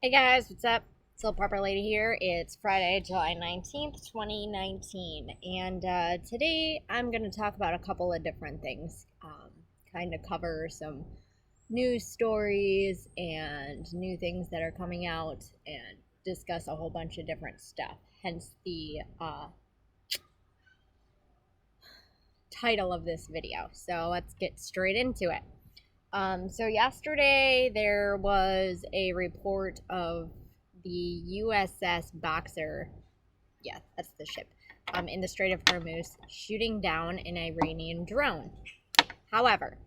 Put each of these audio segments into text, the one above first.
Hey guys, what's up? Soul Proper Lady here. It's Friday, July 19th, 2019, and today I'm going to talk about a couple of different things. Kind of cover some news stories and new things that are coming out and discuss a whole bunch of different stuff. Hence the title of this video. So let's get straight into it. So yesterday there was a report of the USS Boxer, yeah, that's the ship, in the Strait of Hormuz, shooting down an Iranian drone. However,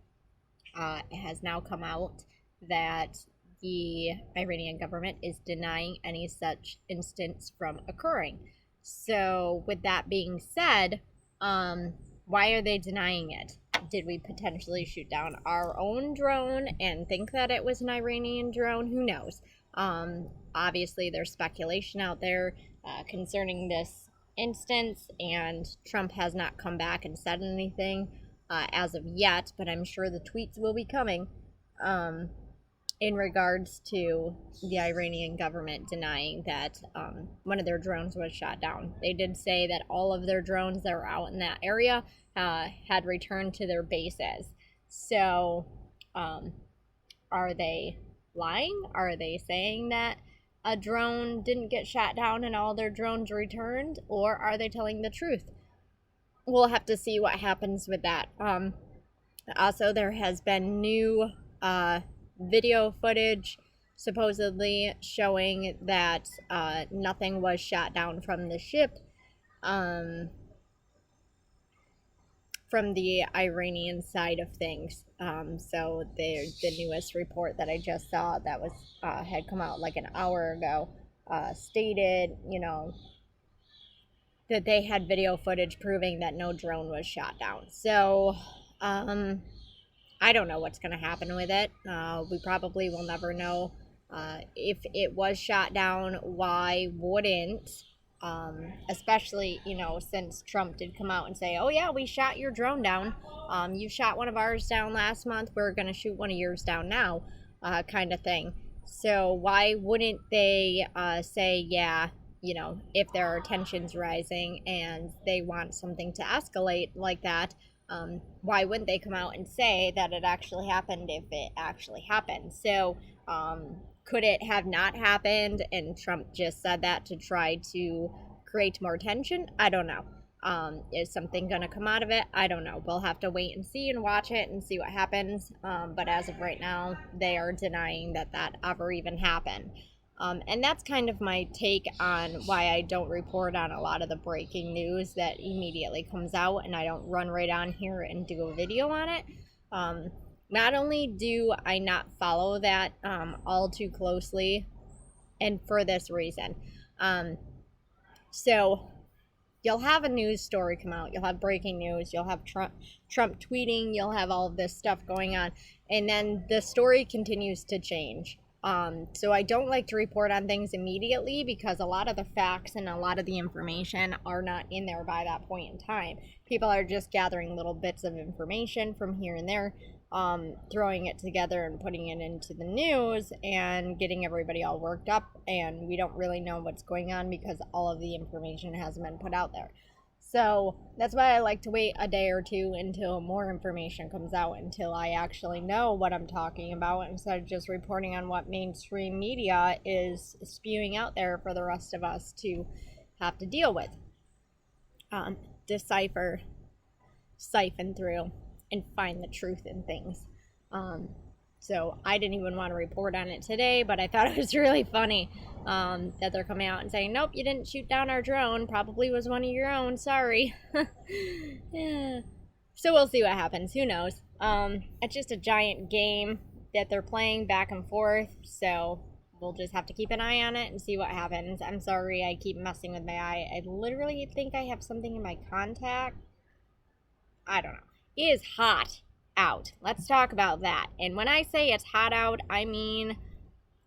it has now come out that the Iranian government is denying any such instance from occurring. So, with that being said, why are they denying it? Did we potentially shoot down our own drone and think that it was an Iranian drone? Who knows? Obviously, there's speculation out there concerning this instance, and Trump has not come back and said anything as of yet, but I'm sure the tweets will be coming in regards to the Iranian government denying that one of their drones was shot down. They did say that all of their drones that were out in that area had returned to their bases. So, are they lying? Are they saying that a drone didn't get shot down and all their drones returned? Or are they telling the truth? We'll have to see what happens with that. Also, there has been new video footage supposedly showing that nothing was shot down from the ship from the Iranian side of things. So the newest report that I just saw that was had come out like an hour ago stated, that they had video footage proving that no drone was shot down. So, I don't know what's going to happen with it. We probably will never know. If it was shot down, why wouldn't? Especially, since Trump did come out and say, oh, yeah, we shot your drone down. You shot one of ours down last month. We're going to shoot one of yours down now, kind of thing. So why wouldn't they say, yeah, if there are tensions rising and they want something to escalate like that, why wouldn't they come out and say that it actually happened if it actually happened? So, could it have not happened and Trump just said that to try to create more tension? I don't know. Is something going to come out of it? I don't know. We'll have to wait and see and watch it and see what happens. But as of right now, they are denying that that ever even happened. And that's kind of my take on why I don't report on a lot of the breaking news that immediately comes out, and I don't run right on here and do a video on it. Not only do I not follow that all too closely, and for this reason. So you'll have a news story come out, you'll have breaking news, you'll have Trump tweeting, you'll have all of this stuff going on, and then the story continues to change. So I don't like to report on things immediately because a lot of the facts and a lot of the information are not in there by that point in time. People are just gathering little bits of information from here and there, throwing it together and putting it into the news and getting everybody all worked up, and we don't really know what's going on because all of the information hasn't been put out there. So that's why I like to wait a day or two until more information comes out, until I actually know what I'm talking about, instead of just reporting on what mainstream media is spewing out there for the rest of us to have to deal with. Decipher, siphon through, and find the truth in things. So I didn't even want to report on it today, but I thought it was really funny that they're coming out and saying, nope, you didn't shoot down our drone. Probably was one of your own. Sorry. Yeah. So we'll see what happens. Who knows? It's just a giant game that they're playing back and forth. So we'll just have to keep an eye on it and see what happens. I'm sorry I keep messing with my eye. I literally think I have something in my contact. I don't know. It is hot out. Let's talk about that. And when I say it's hot out, I mean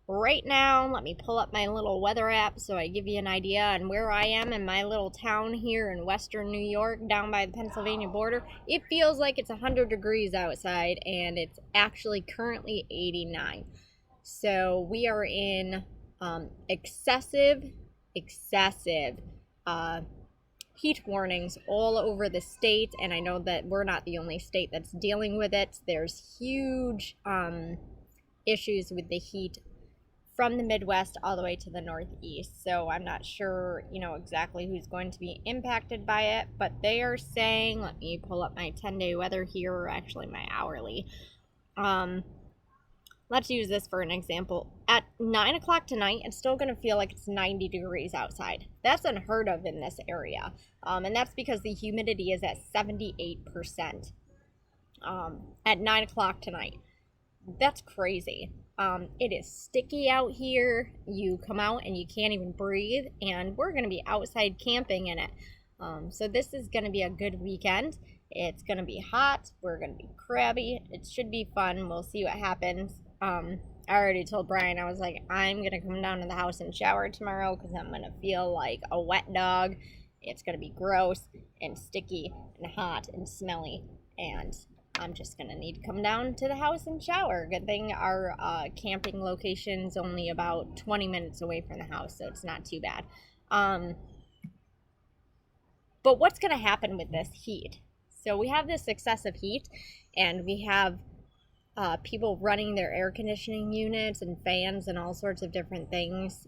right now. Let me pull up my little weather app so I give you an idea on where I am in my little town here in western New York, down by the Pennsylvania border. It feels like it's 100 degrees outside, and it's actually currently 89. So we are in excessive heat warnings all over the state, and I know that we're not the only state that's dealing with it. There's huge issues with the heat from the Midwest all the way to the Northeast. So I'm not sure, exactly who's going to be impacted by it, but they are saying, let me pull up my 10-day weather here, or actually my hourly. Let's use this for an example. At 9 o'clock tonight, it's still going to feel like it's 90 degrees outside. That's unheard of in this area. And that's because the humidity is at 78% at 9 o'clock tonight. That's crazy. It is sticky out here. You come out and you can't even breathe, and we're going to be outside camping in it. So this is going to be a good weekend. It's going to be hot. We're going to be crabby. It should be fun. We'll see what happens. I already told Brian, I was like, I'm going to come down to the house and shower tomorrow because I'm going to feel like a wet dog. It's going to be gross and sticky and hot and smelly, and I'm just going to need to come down to the house and shower. Good thing our camping location's only about 20 minutes away from the house, so it's not too bad. But what's going to happen with this heat? So we have this excessive heat, and we have people running their air conditioning units and fans and all sorts of different things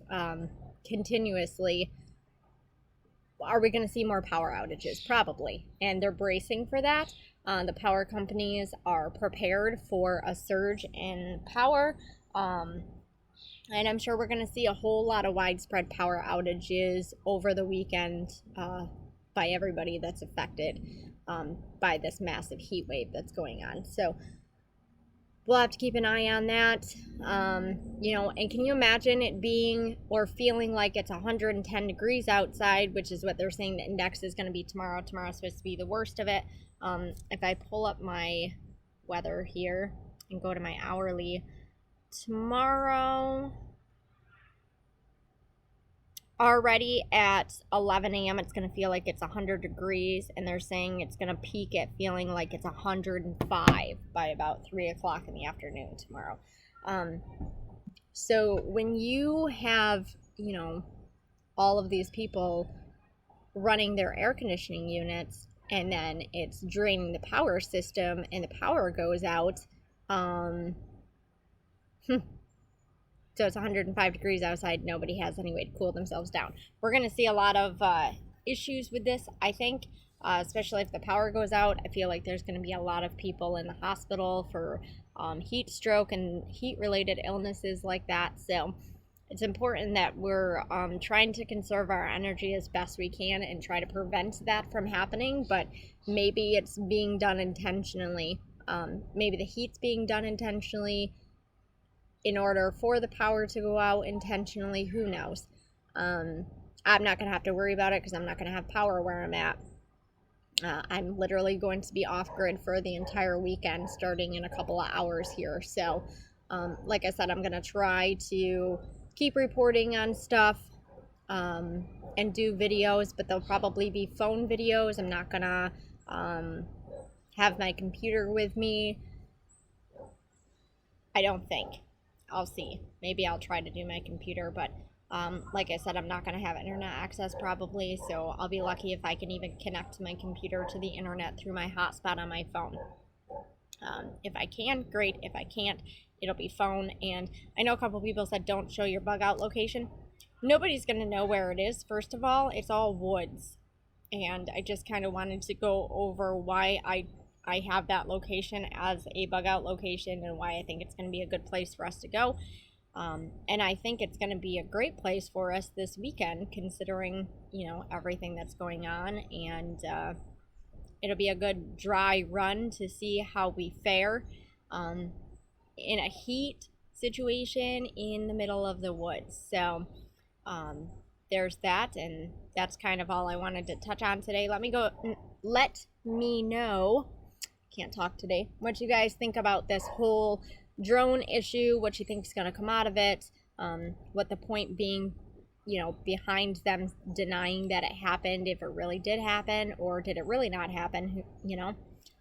continuously. Are we going to see more power outages? Probably. And they're bracing for that. The power companies are prepared for a surge in power. And I'm sure we're going to see a whole lot of widespread power outages over the weekend by everybody that's affected by this massive heat wave that's going on. So we'll have to keep an eye on that. And can you imagine it being or feeling like it's 110 degrees outside, which is what they're saying the index is going to be tomorrow. Tomorrow's supposed to be the worst of it. If I pull up my weather here and go to my hourly, tomorrow, already at 11 a.m. it's going to feel like it's 100 degrees, and they're saying it's going to peak at feeling like it's 105 by about 3 o'clock in the afternoon tomorrow. So when you have, all of these people running their air conditioning units, and then it's draining the power system and the power goes out, so it's 105 degrees outside. Nobody has any way to cool themselves down. We're going to see a lot of issues with this, I think, especially if the power goes out. I feel like there's going to be a lot of people in the hospital for heat stroke and heat-related illnesses like that. So it's important that we're trying to conserve our energy as best we can and try to prevent that from happening. But maybe it's being done intentionally. Maybe the heat's being done intentionally in order for the power to go out intentionally. Who knows? I'm not going to have to worry about it because I'm not going to have power where I'm at. I'm literally going to be off grid for the entire weekend starting in a couple of hours here. So like I said, I'm going to try to keep reporting on stuff and do videos, but they'll probably be phone videos. I'm not going to have my computer with me, I don't think. I'll see. Maybe I'll try to do my computer, but like I said, I'm not going to have internet access probably, so I'll be lucky if I can even connect my computer to the internet through my hotspot on my phone. If I can, great. If I can't, it'll be phone. And I know a couple people said don't show your bug out location. Nobody's going to know where it is. First of all, it's all woods, and I just kind of wanted to go over why I have that location as a bug out location and why I think it's going to be a good place for us to go. And I think it's going to be a great place for us this weekend, considering, everything that's going on. And it'll be a good dry run to see how we fare in a heat situation in the middle of the woods. So there's that, and that's kind of all I wanted to touch on today. Let me know, can't talk today, what you guys think about this whole drone issue, what you think is going to come out of it, what the point being, behind them denying that it happened, if it really did happen, or did it really not happen,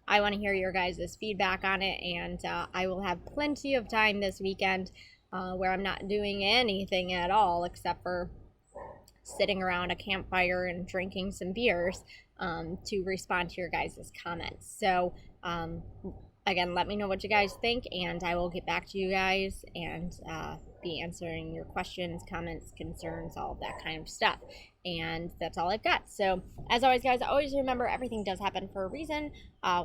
I want to hear your guys' feedback on it, and I will have plenty of time this weekend where I'm not doing anything at all except for sitting around a campfire and drinking some beers to respond to your guys' comments. So, again, let me know what you guys think, and I will get back to you guys and be answering your questions, comments, concerns, all of that kind of stuff. And that's all I've got. So, as always, guys, always remember everything does happen for a reason.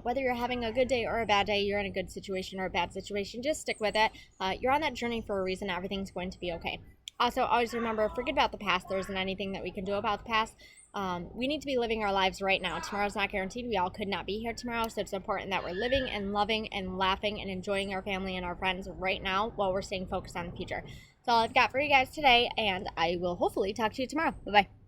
Whether you're having a good day or a bad day, you're in a good situation or a bad situation, just stick with it. You're on that journey for a reason. Everything's going to be okay. Also, always remember, forget about the past. There isn't anything that we can do about the past. We need to be living our lives right now. Tomorrow's not guaranteed. We all could not be here tomorrow, so it's important that we're living and loving and laughing and enjoying our family and our friends right now while we're staying focused on the future. That's all I've got for you guys today, and I will hopefully talk to you tomorrow. Bye-bye.